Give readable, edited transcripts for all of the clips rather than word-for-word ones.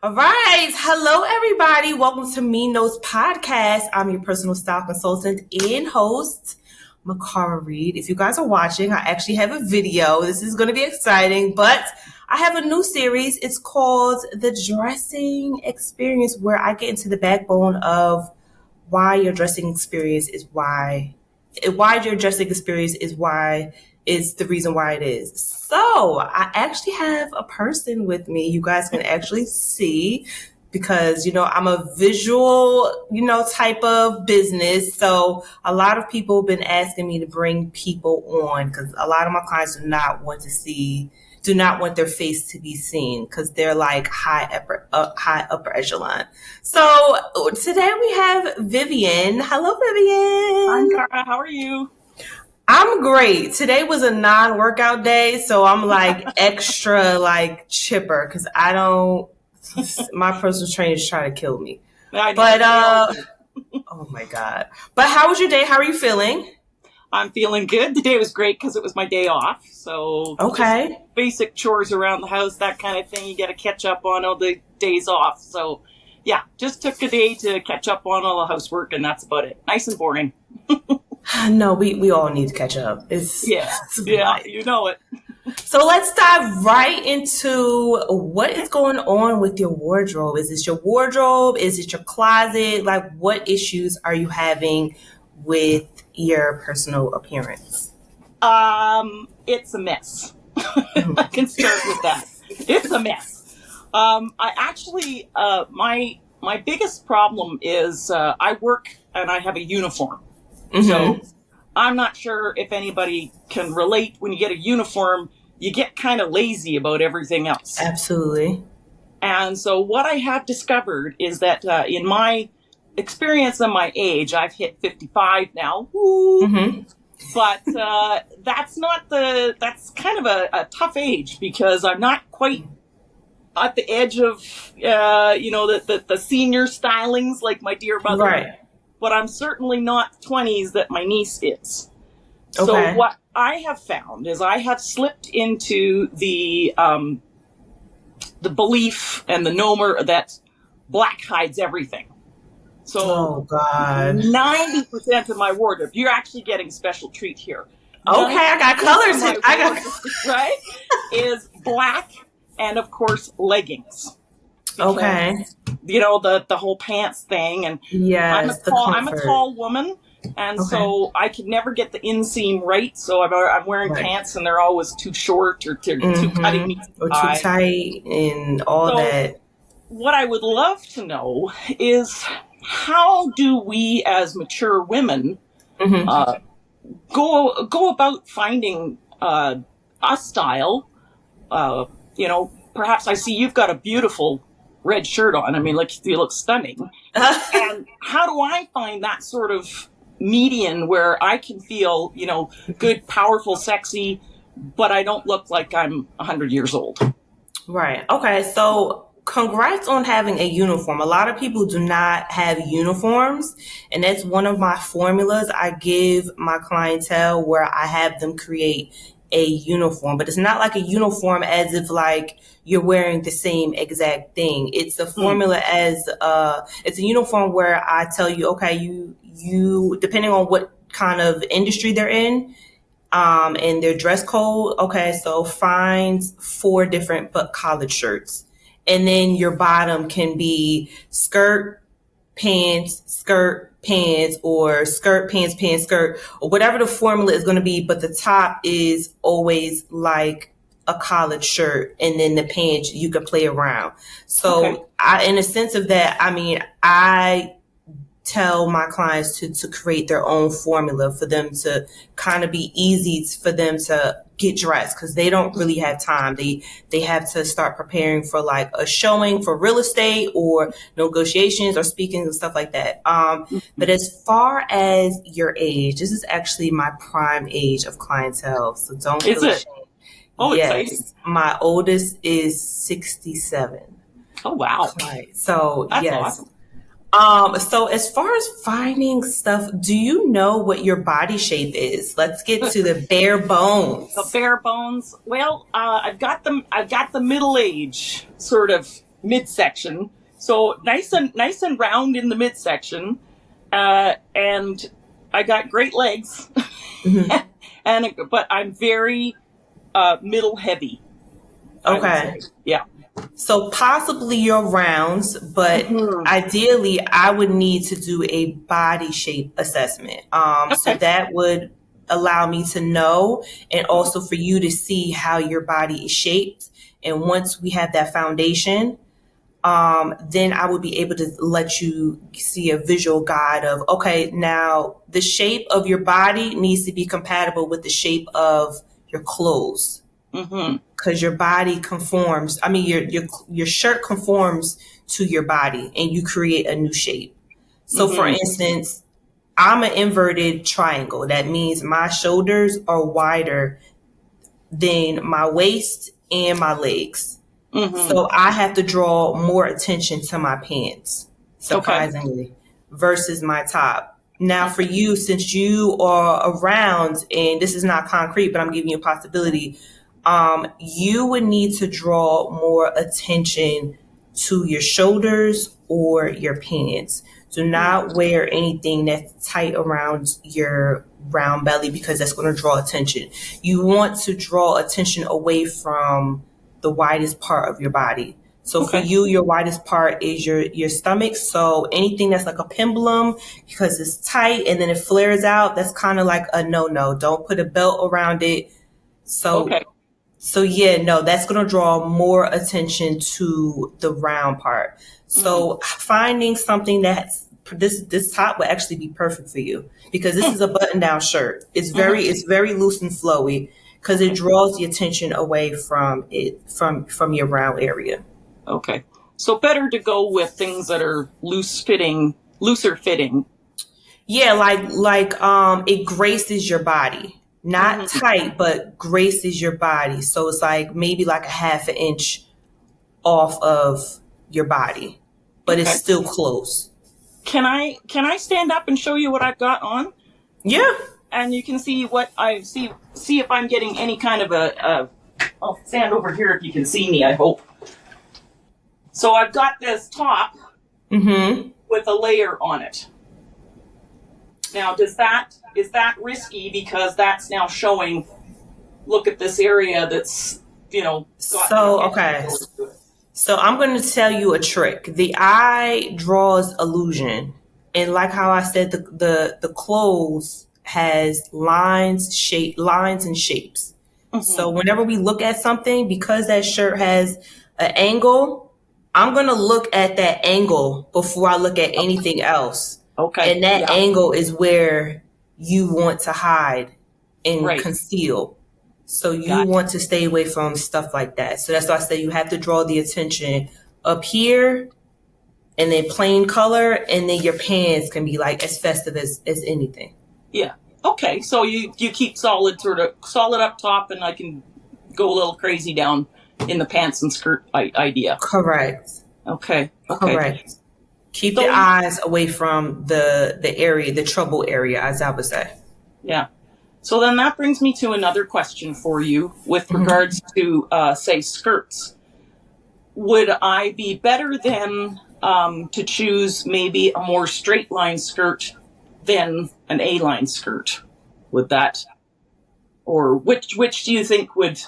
All right. Hello, everybody. Welcome to Me Knows Podcast. I'm your personal style consultant and host, Mikara Reid. If you guys are watching, I actually have a video. This is going to be exciting, but I have a new series. It's called The Dressing Experience, where I get into the backbone of why your dressing experience is the reason why it is. So I actually have a person with me. You guys can actually see because, I'm a visual, type of business. So a lot of people have been asking me to bring people on because a lot of my clients do not want their face to be seen because they're like high upper echelon. So today we have Vivien. Hello, Vivien. Hi, Mikara. How are you? I'm great. Today was a non-workout day, so I'm like extra like chipper because my personal trainers try to kill me. But oh my God. But how was your day? How are you feeling? I'm feeling good. The day was great because it was my day off. So okay, basic chores around the house, that kind of thing. You got to catch up on all the days off. So yeah, just took a day to catch up on all the housework, and that's about it. Nice and boring. No, we all need to catch up. Yeah, you know it. So let's dive right into what is going on with your wardrobe. Is this your wardrobe? Is it your closet? Like, what issues are you having with your personal appearance? It's a mess. I can start with that. It's a mess. I actually, my biggest problem is I work and I have a uniform. Mm-hmm. So I'm not sure if anybody can relate. When you get a uniform, you get kind of lazy about everything else. Absolutely. And so what I have discovered is that in my experience and my age, I've hit 55 now. Mm-hmm. But that's kind of a tough age because I'm not quite at the edge of, the senior stylings like my dear mother. Right. But I'm certainly not 20s that my niece is. Okay. So what I have found is I have slipped into the belief and the nomer that black hides everything. So oh God, 90% of my wardrobe, you're actually getting a special treat here. Okay, I got colors. Right? Is black and of course leggings. Because, okay. The whole pants thing, and yes, I'm a tall woman, and so I could never get the inseam right. So I'm wearing pants, and they're always too short or too cutting me or too tight, and all that. What I would love to know is how do we, as mature women, go about finding a style? Perhaps I see you've got a beautiful red shirt on. I mean, you look stunning. And how do I find that sort of median where I can feel, good, powerful, sexy, but I don't look like I'm 100 years old? Right. Okay. So congrats on having a uniform. A lot of people do not have uniforms, and that's one of my formulas I give my clientele where I have them create a uniform, but it's not like a uniform as if like you're wearing the same exact thing. It's a formula it's a uniform where I tell you, okay, you depending on what kind of industry they're in, and their dress code. Okay, so find 4 different collared shirts, and then your bottom can be skirt, pants, or skirt, pants, skirt, or whatever the formula is going to be. But the top is always like a collared shirt, and then the pants you can play around. So in a sense of that, I tell my clients to create their own formula for them to kind of be easy for them to get dressed because they don't really have time. They have to start preparing for like a showing for real estate or negotiations or speaking and stuff like that. But as far as your age, this is actually my prime age of clientele. So don't feel ashamed. Oh, yes, exciting. My oldest is 67. Oh, wow. Right. So that's yes. Awesome. So as far as finding stuff, do you know what your body shape is? Let's get to the bare bones. The bare bones. Well, I've got the middle age sort of midsection. So nice and round in the midsection. And I got great legs. But I'm very middle heavy. Okay. Yeah. So possibly your rounds, but ideally I would need to do a body shape assessment. So that would allow me to know, and also for you to see how your body is shaped. And once we have that foundation, then I would be able to let you see a visual guide of, okay, now the shape of your body needs to be compatible with the shape of your clothes. Because your body conforms. I mean, your shirt conforms to your body, and you create a new shape. So, for instance, I'm an inverted triangle. That means my shoulders are wider than my waist and my legs. So I have to draw more attention to my pants, surprisingly, versus my top. Now, for you, since you are around, and this is not concrete, but I'm giving you a possibility, you would need to draw more attention to your shoulders or your pants. Do not wear anything that's tight around your round belly, because that's going to draw attention. You want to draw attention away from the widest part of your body. So for you, your widest part is your stomach. So anything that's like a pendulum, because it's tight and then it flares out, that's kind of like a no. Don't put a belt around it. So yeah, no, that's going to draw more attention to the round part. So finding something that's this top would actually be perfect for you, because this is a button down shirt. It's very loose and flowy, because it draws the attention away from your round area. Okay. So better to go with things that are looser fitting. Yeah, like it graces your body. Not tight, but graces your body. So it's like maybe like a half an inch off of your body, but it's still close. Can I stand up and show you what I've got on? Yeah. And you can see what I see if I'm getting any kind of I'll stand over here if you can see me, I hope. So I've got this top with a layer on it. Now, is that risky, because that's now showing, look at this area that's, got. So I'm going to tell you a trick. The eye draws illusion. And like how I said, the clothes has lines and shapes. So whenever we look at something, because that shirt has an angle, I'm going to look at that angle before I look at anything else. Okay. And that angle is where you want to hide and conceal. So you want to stay away from stuff like that. So that's why I say you have to draw the attention up here, and then plain color, and then your pants can be like as festive as anything. Yeah. Okay. So you keep solid up top, and I can go a little crazy down in the pants and skirt idea. Correct. Okay. Correct. Keep the eyes away from the area, the trouble area, as I would say. Yeah. So then that brings me to another question for you with regards to, say, skirts. Would I be better then to choose maybe a more straight line skirt than an A-line skirt? Would that, or which do you think would?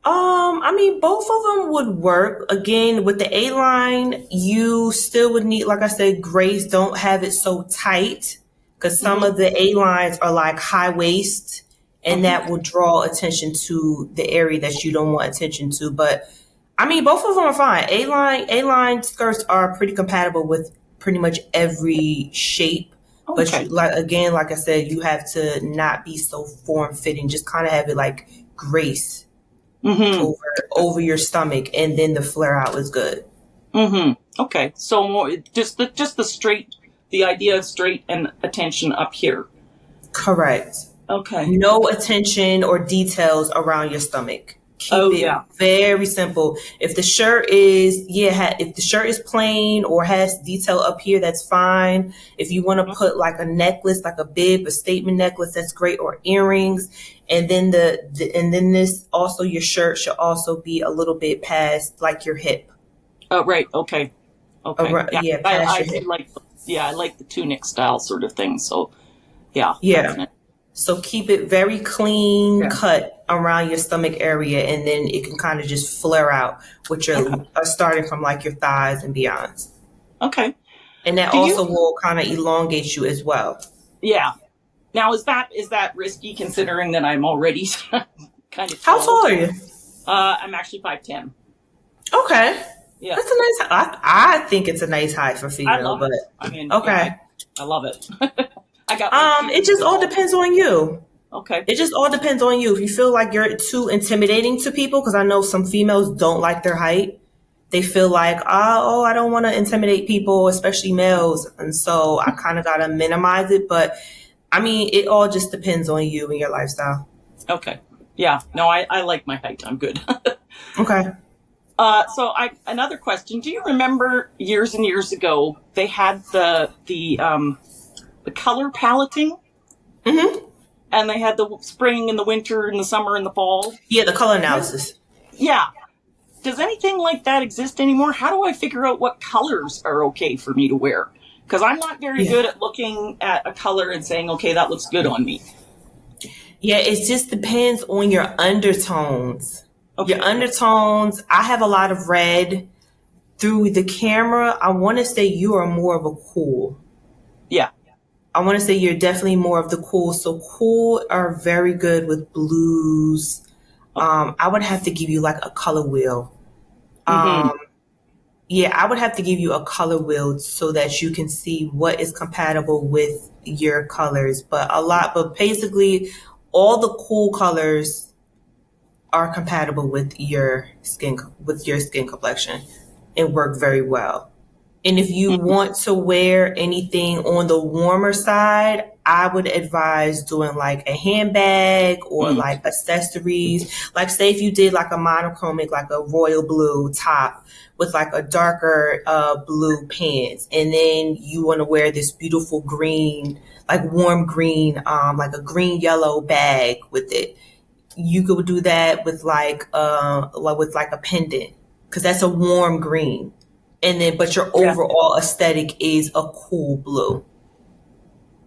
I mean, both of them would work. Again, with the A-line, you still would need, like I said, grace. Don't have it so tight, because some of the A-lines are like high waist, and that will draw attention to the area that you don't want attention to. But I mean, both of them are fine. A-line skirts are pretty compatible with pretty much every shape. But like I said, you have to not be so form fitting. Just kind of have it like grace over your stomach, and then the flare out is good. Okay, so more just the straight. The idea of straight and attention up here. Correct. Okay. No attention or details around your stomach. Keep it very simple. If the shirt is plain or has detail up here, that's fine. If you want to put like a necklace, like a bib, a statement necklace, that's great, or earrings. And then and then this also, your shirt should also be a little bit past like your hip. Oh, right. Okay. Okay. Yeah. Yeah, past I your do hip. like, I like the tunic style sort of thing. So yeah, that's Yeah. nice. So keep it very clean Yeah. cut around your stomach area, and then it can kind of just flare out with Okay. your starting from like your thighs and beyond. Okay. And that Do you, also will kind of elongate you as well. yeah. Now, is that risky considering that I'm already kind of How tall? tall are you? I'm actually 5'10". Okay. Yeah. That's a nice, I think it's a nice height for I female, love but it. I mean, okay. I love it. I got like two It feet just all tall. depends on you. Okay. It just all depends on you. If you feel like you're too intimidating to people, because I know some females don't like their height. They feel like, oh, I don't want to intimidate people, especially males. And so I kind of got to minimize it. But I mean, it all just depends on you and your lifestyle. Okay. Yeah. No, I like my height. I'm good. Okay. So another question. Do you remember years and years ago they had the color paletting, Mm-hmm. and they had the spring and the winter and the summer and the fall? Yeah, the color analysis. Yeah. Does anything like that exist anymore? How do I figure out what colors are okay for me to wear? Because I'm not very good at looking at a color and saying, okay, that looks good on me. Yeah, it just depends on your undertones. Okay. Your undertones, I have a lot of red. Through the camera, I want to say you are more of a cool. Yeah. I want to say you're definitely more of the cool. So cool are very good with blues. I would have to give you like a color wheel. Mm-hmm. Yeah, I would have to give you a color wheel so that you can see what is compatible with your colors. But basically all the cool colors are compatible with your skin complexion and work very well. And if you Mm-hmm. want to wear anything on the warmer side, I would advise doing like a handbag or Mm-hmm. like accessories. Like say if you did like a monochromic, like a royal blue top with like a darker blue pants, and then you want to wear this beautiful green, like warm green, like a green yellow bag with it. You could do that with like a pendant, because that's a warm green. And then, but your Yeah. overall aesthetic is a cool blue.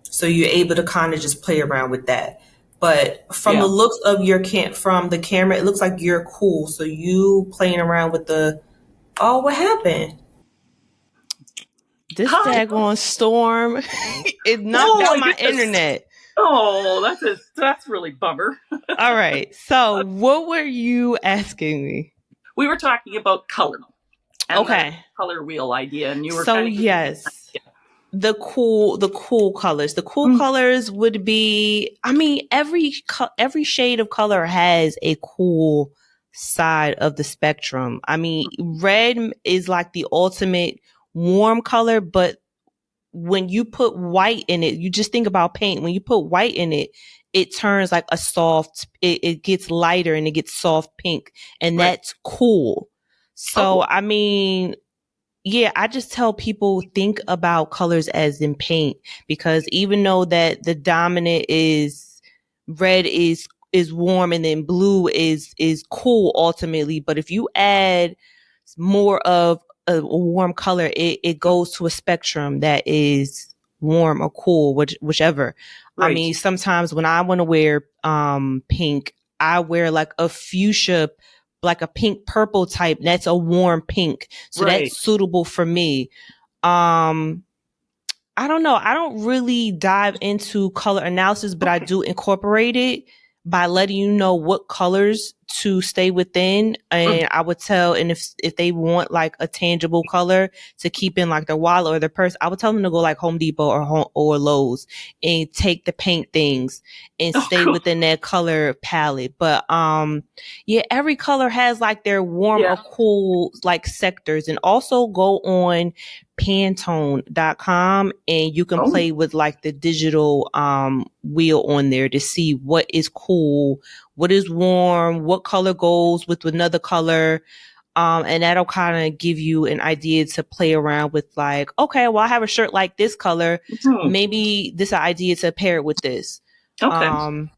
So you're able to kind of just play around with that. But from the Yeah. looks of from the camera, it looks like you're cool. So you playing around with what happened? This Hi. daggone storm, it knocked Oh out my my goodness. internet. Oh, that's really bummer. All right. So what were you asking me? We were talking about color and Okay. the color wheel idea, and you were So kind of yes, the cool colors. The cool Mm. colors would be, I mean, every shade of color has a cool side of the spectrum. I mean, red is like the ultimate warm color, but when you put white in it, you just think about paint. When you put white in it, it turns like it gets lighter and it gets soft pink, and Right. that's cool. So, Oh. I mean, yeah, I just tell people think about colors as in paint, because even though that the dominant is red is warm and then blue is cool ultimately, but if you add more of a warm color, it goes to a spectrum that is warm or cool, whichever. I Right. mean, sometimes when I want to wear pink, I wear like a fuchsia, like a pink purple type. That's a warm pink. So Right. that's suitable for me. I don't know. I don't really dive into color analysis, but I do incorporate it by letting you know what colors to stay within. And I would tell, and if they want like a tangible color to keep in like their wallet or their purse, I would tell them to go like Home Depot or Lowe's and take the paint things and stay cool. within that color palette. But yeah, every color has like their warm Yeah. or cool like sectors. And also go on Pantone.com and you can play with like the digital wheel on there to see what is cool, what is warm, what color goes with another color. And that'll kind of give you an idea to play around with, like, okay, well, I have a shirt like this color. Mhm. Maybe this idea to pair it with this. Okay.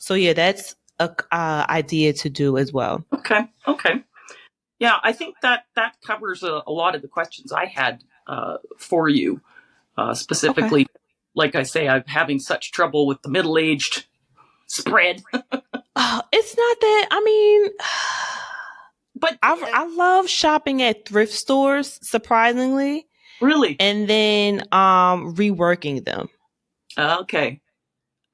So yeah, that's a idea to do as well. Okay. Yeah, I think that covers a lot of the questions I had for you. Specifically, Okay. like I say, I'm having such trouble with the middle-aged spread. It's not that. I mean, But I love shopping at thrift stores, surprisingly, really, and then reworking them. okay.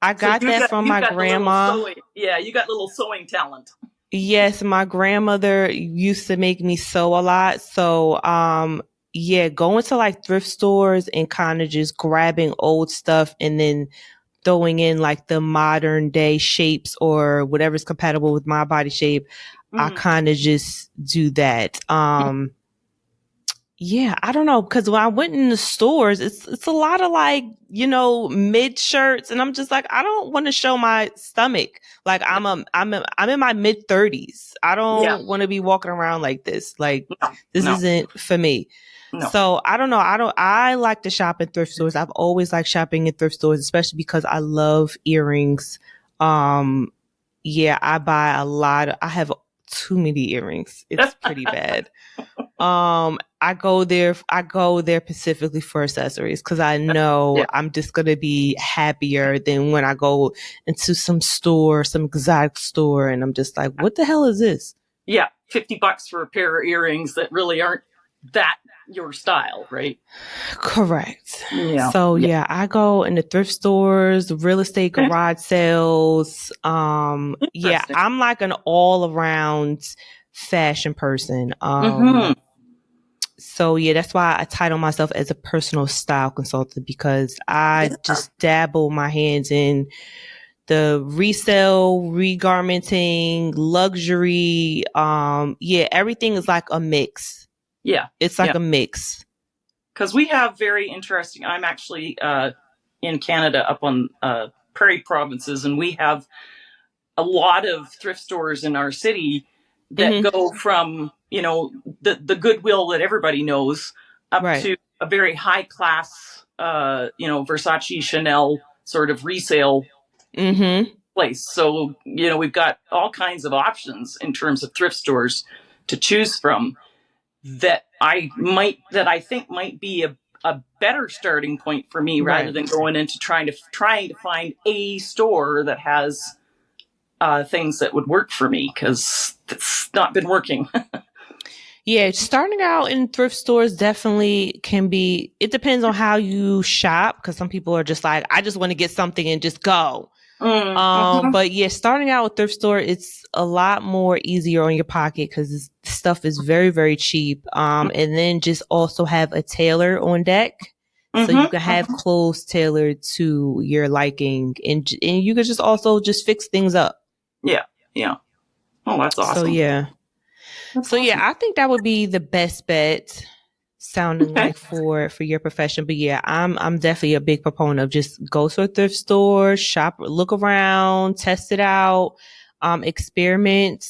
I So got that from my grandma. You got little sewing talent. Yes, my grandmother used to make me sew a lot. So, yeah, going to like thrift stores and kind of just grabbing old stuff and then throwing in like the modern day shapes or whatever's compatible with my body shape. I kind of just do that. Yeah, I don't know, because when I went in the stores, it's a lot of like, mid shirts, and I'm just like, I don't want to show my stomach. Like I'm in my mid 30s. I don't want to be walking around like this. Like this isn't for me. No. So I don't know. I like to shop in thrift stores. I've always liked shopping in thrift stores, especially because I love earrings. Yeah, I have too many earrings. It's pretty bad. I go there specifically for accessories because I know I'm just going to be happier than when I go into some exotic store, and I'm just like, what the hell is this? Yeah. $50 for a pair of earrings that really aren't that your style, right? Correct. Yeah. So yeah, I go into thrift stores, real estate garage sales. Yeah, I'm like an all around fashion person. So yeah, that's why I title myself as a personal style consultant, because I just dabble my hands in the resale, regarmenting, luxury. Yeah, everything is like a mix. Yeah. It's like a mix. Because we have very interesting, I'm actually in Canada up on prairie provinces, and we have a lot of thrift stores in our city that go from, the Goodwill that everybody knows up to a very high class, Versace, Chanel sort of resale place. So, we've got all kinds of options in terms of thrift stores to choose from that I think might be a better starting point for me rather than going into trying to find a store that has things that would work for me, because it's not been working. Yeah, starting out in thrift stores definitely can be, it depends on how you shop, because some people are just like, I just want to get something and just go. But yeah, starting out with thrift store, it's a lot more easier on your pocket because stuff is very, very cheap. And then just also have a tailor on deck. So you can have clothes tailored to your liking, and you can just also just fix things up. Yeah. Yeah. Oh, that's awesome. So yeah. Yeah, I think that would be the best bet, sounding like for your profession. But yeah, I'm definitely a big proponent of just go to a thrift store, shop, look around, test it out, experiment.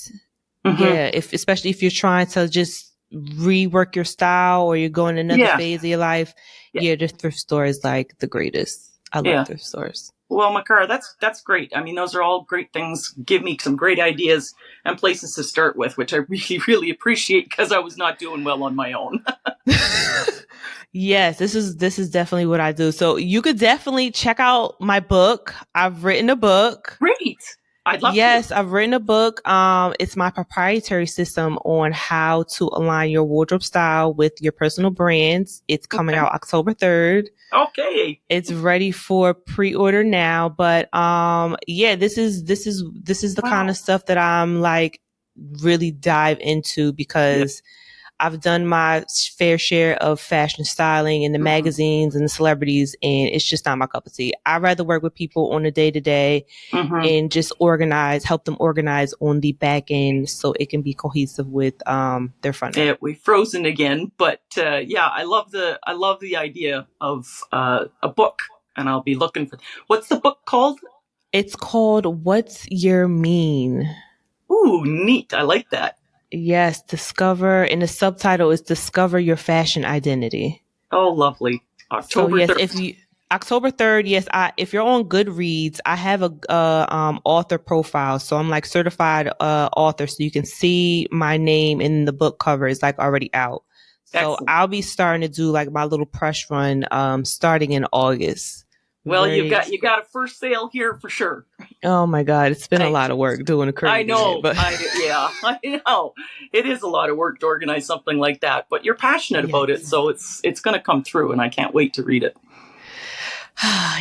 Yeah, especially if you're trying to just rework your style or you're going another phase of your life. Yeah, the thrift store is like the greatest. I love thrift stores. Well, Mikara, that's great. I mean, those are all great things. Give me some great ideas and places to start with, which I really, really appreciate, because I was not doing well on my own. Yes, this is definitely what I do. So you could definitely check out my book. I've written a book. Great. I'd love to. Yes, I've written a book. It's my proprietary system on how to align your wardrobe style with your personal brands. It's coming out October 3rd. Okay. It's ready for pre-order now. But yeah, this is the kind of stuff that I'm like really dive into, because I've done my fair share of fashion styling in the magazines and the celebrities, and it's just not my cup of tea. I'd rather work with people on a day-to-day and just help them organize on the back end so it can be cohesive with their front end. We've frozen again, but yeah, I love the idea of a book, and I'll be looking for. What's the book called? It's called What's Your MIIEN? Ooh, neat! I like that. Yes, discover, and the subtitle is Discover Your Fashion Identity. Oh, lovely. October 3rd. October 3rd, yes. If you're on Goodreads, I have a author profile, so I'm like certified author, so you can see my name in the book cover. It's like already out. So Excellent. I'll be starting to do like my little press run starting in August. Well, you got a first sale here for sure. Oh my God, it's been a lot of work doing a crazy. I know, but I know. It is a lot of work to organize something like that, but you're passionate about it, so it's going to come through, and I can't wait to read it.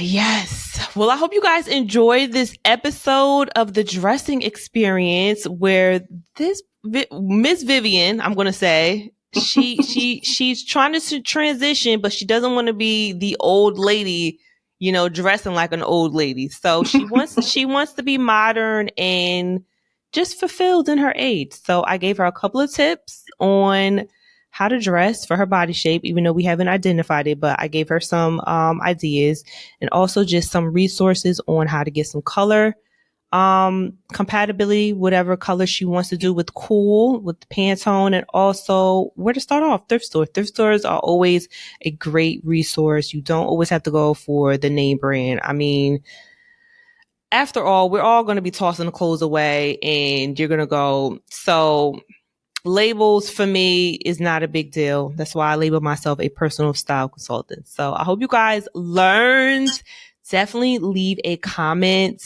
Yes. Well, I hope you guys enjoyed this episode of the dressing experience where this Miss Vivien, I'm going to say, she's trying to transition, but she doesn't want to be the old lady, dressing like an old lady. So she wants to be modern and just fulfilled in her age. So I gave her a couple of tips on how to dress for her body shape, even though we haven't identified it, but I gave her some ideas, and also just some resources on how to get some color compatibility, whatever color she wants to do with cool, with Pantone, and also where to start off. Thrift store. Thrift stores are always a great resource. You don't always have to go for the name brand. I mean, after all, we're all going to be tossing the clothes away, and you're going to go. So labels for me is not a big deal. That's why I label myself a personal style consultant. So I hope you guys learned. Definitely leave a comment.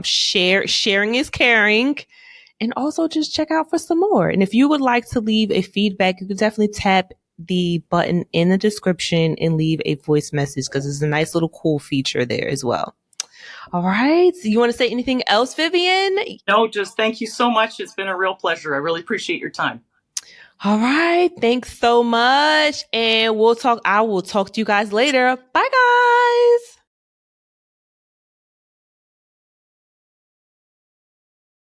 Sharing is caring. And also just check out for some more. And if you would like to leave a feedback, you can definitely tap the button in the description and leave a voice message, because it's a nice little cool feature there as well. All right. So you want to say anything else, Vivien? No, just thank you so much. It's been a real pleasure. I really appreciate your time. All right. Thanks so much. And I will talk to you guys later. Bye, guys.